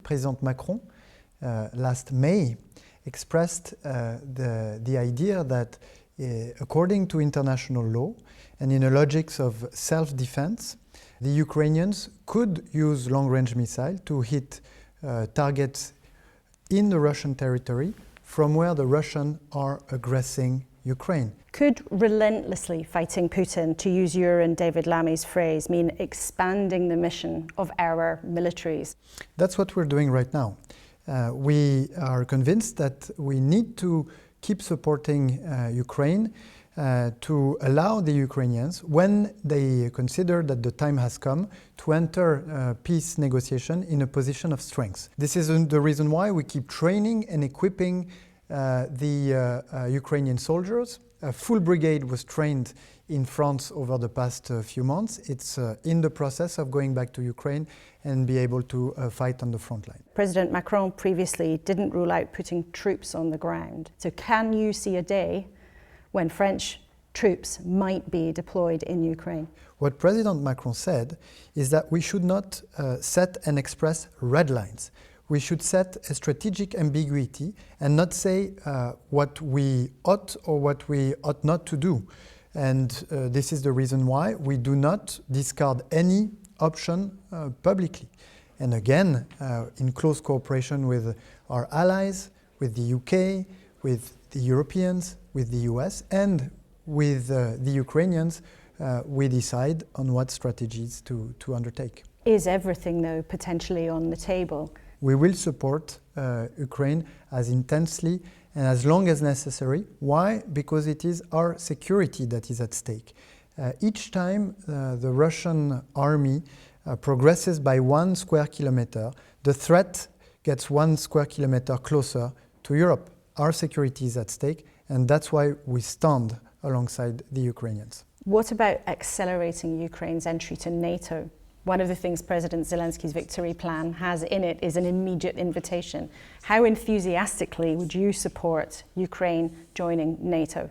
President Macron last May expressed the idea that according to international law and in a logic of self-defense, the Ukrainians could use long-range missiles to hit targets in the Russian territory from where the Russians are aggressing Ukraine. Could relentlessly fighting Putin, to use your and David Lammy's phrase, mean expanding the mission of our militaries? That's what we're doing right now. We are convinced that we need to keep supporting Ukraine to allow the Ukrainians, when they consider that the time has come, to enter peace negotiation in a position of strength. This is the reason why we keep training and equipping the Ukrainian soldiers. A full brigade was trained in France over the past few months. It's in the process of going back to Ukraine and be able to fight on the front line. President Macron previously didn't rule out putting troops on the ground. So can you see a day when French troops might be deployed in Ukraine? What President Macron said is that we should not set and express red lines. We should set a strategic ambiguity and not say what we ought or what we ought not to do. And this is the reason why we do not discard any option publicly. And again, in close cooperation with our allies, with the UK, with the Europeans, with the US, and with the Ukrainians, we decide on what strategies to undertake. Is everything, though, potentially on the table? We will support Ukraine as intensely and as long as necessary. Why? Because it is our security that is at stake. Each time the Russian army progresses by 1 square kilometer, the threat gets 1 square kilometer closer to Europe. Our security is at stake, and that's why we stand alongside the Ukrainians. What about accelerating Ukraine's entry to NATO? One of the things President Zelensky's victory plan has in it is an immediate invitation. How enthusiastically would you support Ukraine joining NATO?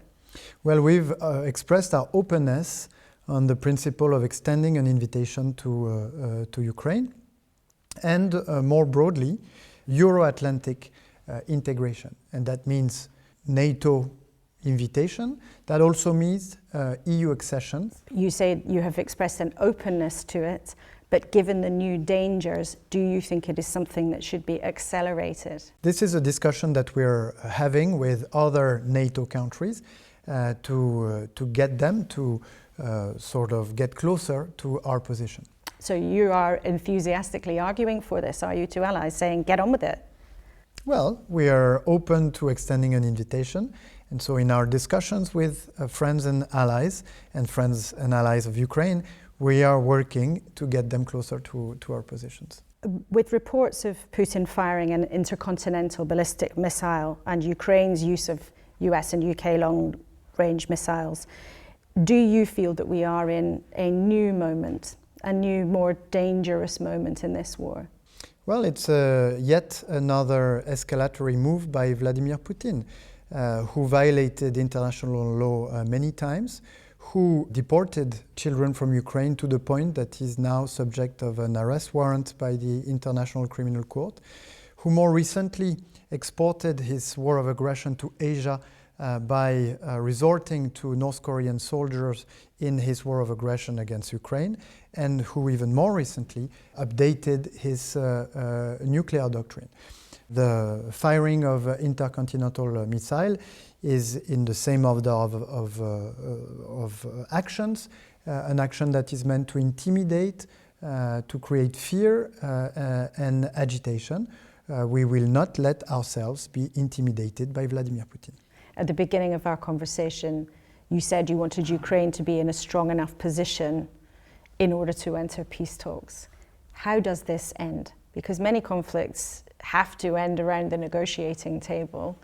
Well, we've expressed our openness on the principle of extending an invitation to Ukraine and more broadly, Euro-Atlantic integration. And that means NATO invitation. That also means EU accession. You say you have expressed an openness to it, but given the new dangers, do you think it is something that should be accelerated? This is a discussion that we're having with other NATO countries to get them to sort of get closer to our position. So you are enthusiastically arguing for this, are you, to allies, saying get on with it? Well, we are open to extending an invitation. And so in our discussions with friends and allies of Ukraine, we are working to get them closer to our positions. With reports of Putin firing an intercontinental ballistic missile and Ukraine's use of US and UK long-range missiles, do you feel that we are in a new moment, a new, more dangerous moment in this war? Well, it's yet another escalatory move by Vladimir Putin, who violated international law many times, who deported children from Ukraine to the point that he's now subject of an arrest warrant by the International Criminal Court, who more recently exported his war of aggression to Asia by resorting to North Korean soldiers in his war of aggression against Ukraine, and who even more recently updated his nuclear doctrine. The firing of intercontinental missile is in the same order of actions, an action that is meant to intimidate, to create fear and agitation. We will not let ourselves be intimidated by Vladimir Putin. At the beginning of our conversation, you said you wanted Ukraine to be in a strong enough position in order to enter peace talks. How does this end? Because many conflicts have to end around the negotiating table.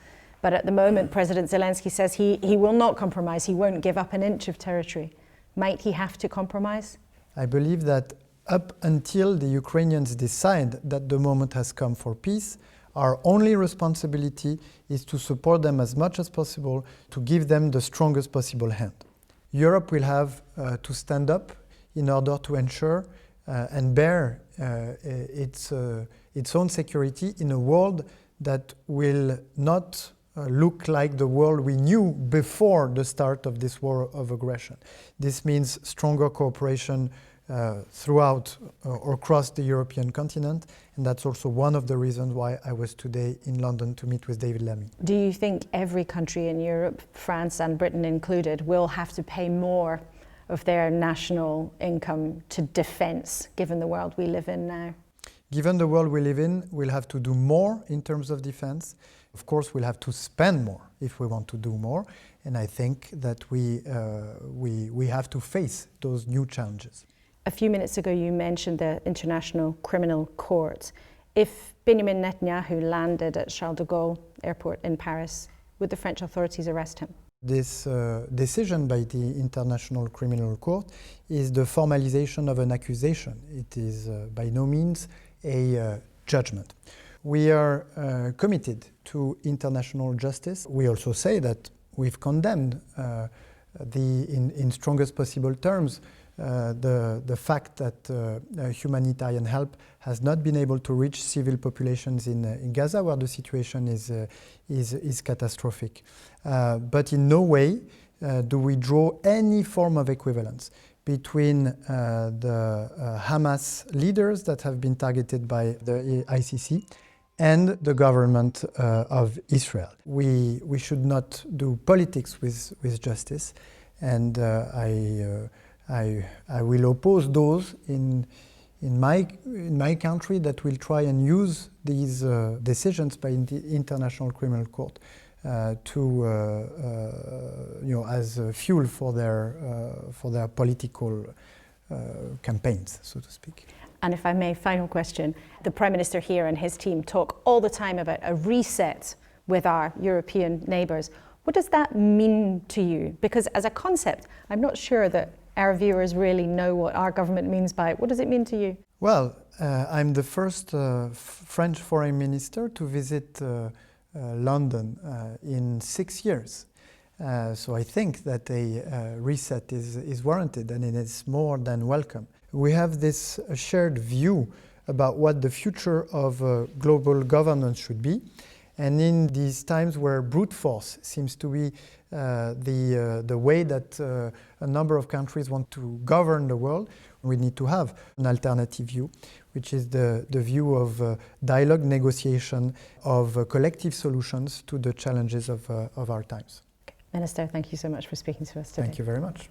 But at the moment, President Zelensky says he will not compromise. He won't give up an inch of territory. Might he have to compromise? I believe that up until the Ukrainians decide that the moment has come for peace, our only responsibility is to support them as much as possible, to give them the strongest possible hand. Europe will have to stand up in order to ensure and bear its own security in a world that will not look like the world we knew before the start of this war of aggression. This means stronger cooperation throughout or across the European continent, and that's also one of the reasons why I was today in London to meet with David Lammy. Do you think every country in Europe, France and Britain included, will have to pay more of their national income to defence, given the world we live in now? Given the world we live in, we'll have to do more in terms of defense. Of course, we'll have to spend more if we want to do more. And I think that we have to face those new challenges. A few minutes ago, you mentioned the International Criminal Court. If Benjamin Netanyahu landed at Charles de Gaulle Airport in Paris, would the French authorities arrest him? This decision by the International Criminal Court is the formalization of an accusation. It is by no means a judgment. We are committed to international justice. We also say that we've condemned in strongest possible terms the fact that humanitarian help has not been able to reach civil populations in Gaza, where the situation is catastrophic. But in no way do we draw any form of equivalence between the Hamas leaders that have been targeted by the ICC and the government of Israel. We should not do politics with justice, and I will oppose those in my country that will try and use these decisions by the International Criminal Court as fuel for their political campaigns, so to speak. And if I may, final question. The Prime Minister here and his team talk all the time about a reset with our European neighbours. What does that mean to you? Because as a concept, I'm not sure that our viewers really know what our government means by it. What does it mean to you? Well, I'm the first French foreign minister to visit London in 6 years. So I think that a reset is warranted, and it is more than welcome. We have this shared view about what the future of global governance should be. And in these times where brute force seems to be the way that a number of countries want to govern the world, we need to have an alternative view, which is the view of dialogue, negotiation, of collective solutions to the challenges of our times. Minister, thank you so much for speaking to us today. Thank you very much.